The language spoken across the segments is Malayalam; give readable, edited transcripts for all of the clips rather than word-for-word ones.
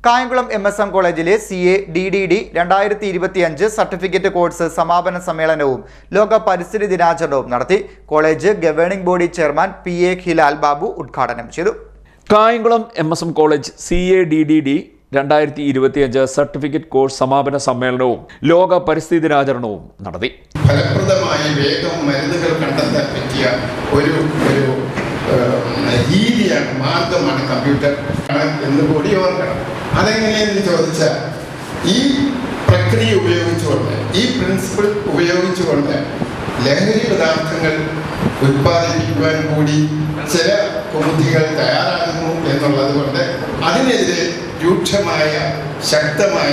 കായംകുളം MSM കോളേജിലെ CA DDD 2025 സർട്ടിഫിക്കറ്റ് കോഴ്സ് സമാപന സമ്മേളനവും ലോക പരിസ്ഥിതി ദിനാചരണവും നടത്തി. College governing body chairman PA Hilal Babu ഉദ്ഘാടനം ചെയ്തു. Kayamkulam MSM college CA DDD 2025 certificate course സമാപന സമ്മേളനവും ലോക പരിസ്ഥിതി ദിനാചരണവും നടത്തി. ഫലപ്രദമായി വേഗം മരുന്നുകൾ കണ്ടെത്താൻ പറ്റിയ ഒരു രീതിയാണ്, മാർഗമാണ് കമ്പ്യൂട്ടർ എന്ന് കൂടി ഓർക്കണം. അതെങ്ങനെയെന്ന് ചോദിച്ചാൽ, ഈ പ്രക്രിയ ഉപയോഗിച്ചുകൊണ്ട്, ഈ പ്രിൻസിപ്പിൾ ഉപയോഗിച്ചുകൊണ്ട് ലഹരി പദാർത്ഥങ്ങൾ ഉത്പാദിപ്പിക്കുവാൻ കൂടി ചില കുബുദ്ധികൾ തയ്യാറാകുന്നു എന്നുള്ളത് കൊണ്ട് അതിനെതിരെ രൂക്ഷമായ ശക്തമായ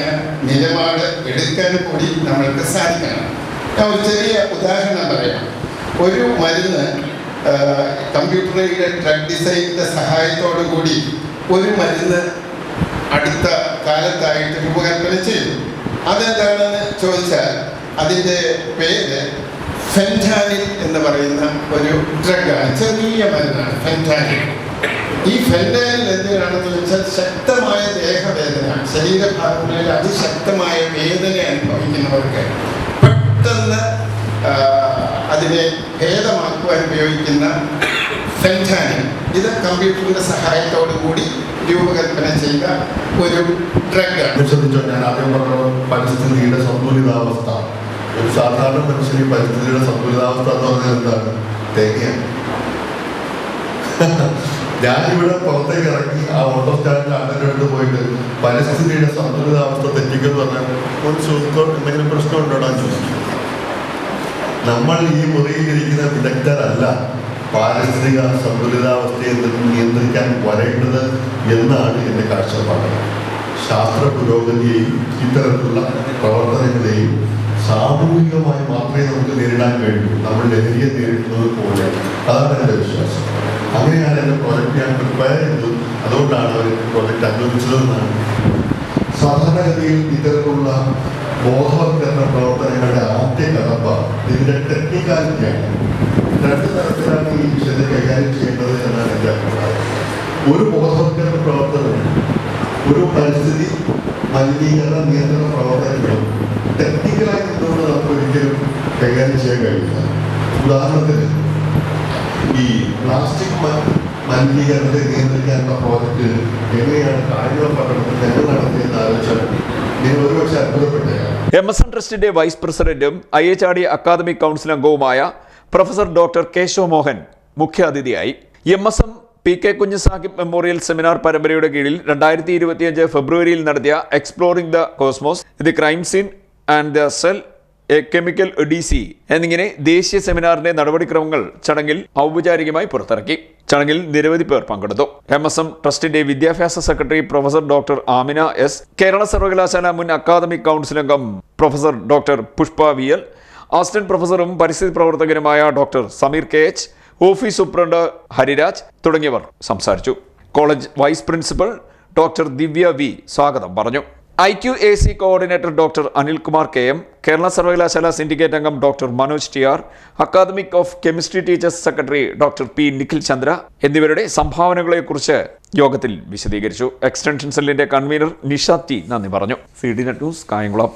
നിലപാട് എടുക്കാൻ കൂടി നമ്മൾക്ക് സാധിക്കണം. ഞാൻ ഒരു ചെറിയ ഉദാഹരണം പറയാം. ഒരു മരുന്ന് കമ്പ്യൂട്ടറിലെ ഡ്രഗ് ഡിസൈനിൻ്റെ സഹായത്തോടു കൂടി ഒരു മരുന്ന് അടുത്ത കാലത്തായിട്ട് രൂപകൽപ്പന ചെയ്തു. അതെന്താണെന്ന് ചോദിച്ചാൽ അതിൻ്റെ പേര് ഫെൻറ്റാനിൽ എന്ന് പറയുന്ന ഒരു ഡ്രഗാണ്, ചെറിയ മരുന്നാണ് ഫെൻറ്റാനിൽ. ഈ ഫെൻറ്റാനിൽ എന്തിനാണെന്ന് ചോദിച്ചാൽ ശക്തമായ ദേഹവേദന, ശരീരഭാഗങ്ങളിൽ അതിശക്തമായ വേദന അനുഭവിക്കുന്നവർക്ക് പെട്ടെന്ന് അതിനെ ഭേദമാക്കുവാൻ ഉപയോഗിക്കുന്ന ഫെൻറ്റാനിൽ, ഇത് കമ്പ്യൂട്ടറിൻ്റെ സഹായത്തോടു കൂടി രൂപകൽപ്പന ചെയ്ത ഒരു ഡ്രഗാണ്. ശ്രദ്ധിച്ചോ, ഞാൻ ആദ്യം പറഞ്ഞ പരിസ്ഥിതിയുടെ സന്തുലിതാവസ്ഥ. ഒരു സാധാരണ മനുഷ്യന് പരിസ്ഥിതിയുടെ സന്തുലിതാവസ്ഥ എന്ന് പറഞ്ഞാൽ എന്താണ്? തേങ്ങയാണ്. ഞാനിവിടെ പുറത്തേക്ക് ഇറങ്ങി ആ ഓട്ടോ സ്റ്റാൻഡിൽ അങ്ങനെ എടുത്ത് പോയിട്ട് പരിസ്ഥിതിയുടെ സന്തുലിതാവസ്ഥ തെറ്റിക്കുന്നു പറഞ്ഞാൽ ഒരു സുഹൃത്തോ എന്തെങ്കിലും പ്രശ്നമുണ്ടോടാ ചോദിച്ചു. നമ്മൾ ഈ മുറിയിലിരിക്കുന്ന വിദഗ്ധരല്ല പാരിസ്ഥിതിക സന്തുലിതാവസ്ഥയെ നിയന്ത്രിക്കാൻ വരേണ്ടത് എന്നാണ് എൻ്റെ കാഴ്ചപ്പാട്. ശാസ്ത്ര പുരോഗതിയെയും ഇത്തരത്തിലുള്ള പ്രവർത്തനങ്ങളെയും സാമൂഹികമായി മാത്രമേ നമുക്ക് നേരിടാൻ കഴിയൂ, നമ്മൾ ലഹരിയെ നേരിടുന്നത് പോലെ. അതാണ് എൻ്റെ വിശ്വാസം. അങ്ങനെയാണ് എൻ്റെ പ്രോജക്റ്റ് ഞാൻ പ്രിപ്പയർ ചെയ്തത്. അതുകൊണ്ടാണ് അവർ പ്രോജക്റ്റ് അനുവദിച്ചതെന്നാണ്. സാധാരണഗതിയിൽ ഇത്തരത്തിലുള്ള ബോധവൽക്കരണ പ്രവർത്തനങ്ങളുടെ ആദ്യ കടമ്പ ഇതിൻ്റെ ടെക്നിക്കാലിറ്റിയാണ്. രണ്ട് തരത്തിലാണ് ഈ വിഷയത്തെ കൈകാര്യം ചെയ്യേണ്ടത് എന്നാണ് എൻ്റെ അഭിപ്രായം. ഒരു ബോധവൽക്കരണ പ്രവർത്തനം ഒരു പരിസ്ഥിതി മലിനീകരണ നിയന്ത്രണ പ്രവർത്തനങ്ങളും ടെക്നിക്കലായി നിന്നുകൊണ്ട് നമുക്ക് ഒരിക്കലും കൈകാര്യം ചെയ്യാൻ കഴിയില്ല. ഉദാഹരണത്തിന് ഈ പ്ലാസ്റ്റിക് മലിനീകരണത്തെ നിയന്ത്രിക്കാനുള്ള പ്രോജക്റ്റ് എങ്ങനെയാണ് കായംകുളം പട്ടണത്തിൽ ഞങ്ങൾ നടത്തിയെന്ന് ആലോചിച്ചാൽ നിങ്ങൾ ഒരുപക്ഷെ അത്ഭുതപ്പെട്ടേക്കാം. MSM ട്രസ്റ്റിന്റെ വൈസ് പ്രസിഡന്റും IHRD അക്കാദമിക് കൗൺസിൽ അംഗവുമായ പ്രൊഫസർ ഡോക്ടർ കേശവ് മോഹൻ മുഖ്യാതിഥിയായി. MSM PK Kunjusahib memorial seminar പരമ്പരയുടെ കീഴിൽ 2025 ഫെബ്രുവരിയിൽ നടത്തിയ exploring the cosmos, the crime scene and the cell, a chemical odyssey എന്നിങ്ങനെ ദേശീയ സെമിനാറിന്റെ നടപടിക്രമങ്ങൾ ചടങ്ങിൽ ഔപചാരികമായി പുറത്തിറക്കി. ചടങ്ങിൽ നിരവധി പേർ പങ്കെടുത്തു. MSM ട്രസ്റ്റിന്റെ വിദ്യാഭ്യാസ secretary professor doctor Amina S, Kerala സർവകലാശാല മുൻ അക്കാദമിക് കൗൺസിൽ അംഗം professor doctor Pushpa VL, assistant പ്രൊഫസറും പരിസ്ഥിതി പ്രവർത്തകനുമായ doctor Sameer KH, office superintendent Hariraj തുടങ്ങിയവർ സംസാരിച്ചു. College vice principal doctor Divya V സ്വാഗതം പറഞ്ഞു. IQAC coordinator doctor Anilkumar KM, Kerala സർവകലാശാല സിൻഡിക്കേറ്റ് അംഗം doctor Manoj TR, academic of chemistry teachers secretary doctor P Nikhil Chandra എന്നിവരുടെ സംഭാവനകളെക്കുറിച്ച് യോഗത്തിൽ വിശദീകരിച്ചു. എക്സ്റ്റൻഷൻ സെല്ലിന്റെ കൺവീനർ നിഷ T നന്ദി പറഞ്ഞു. CD net news, Kayamkulam.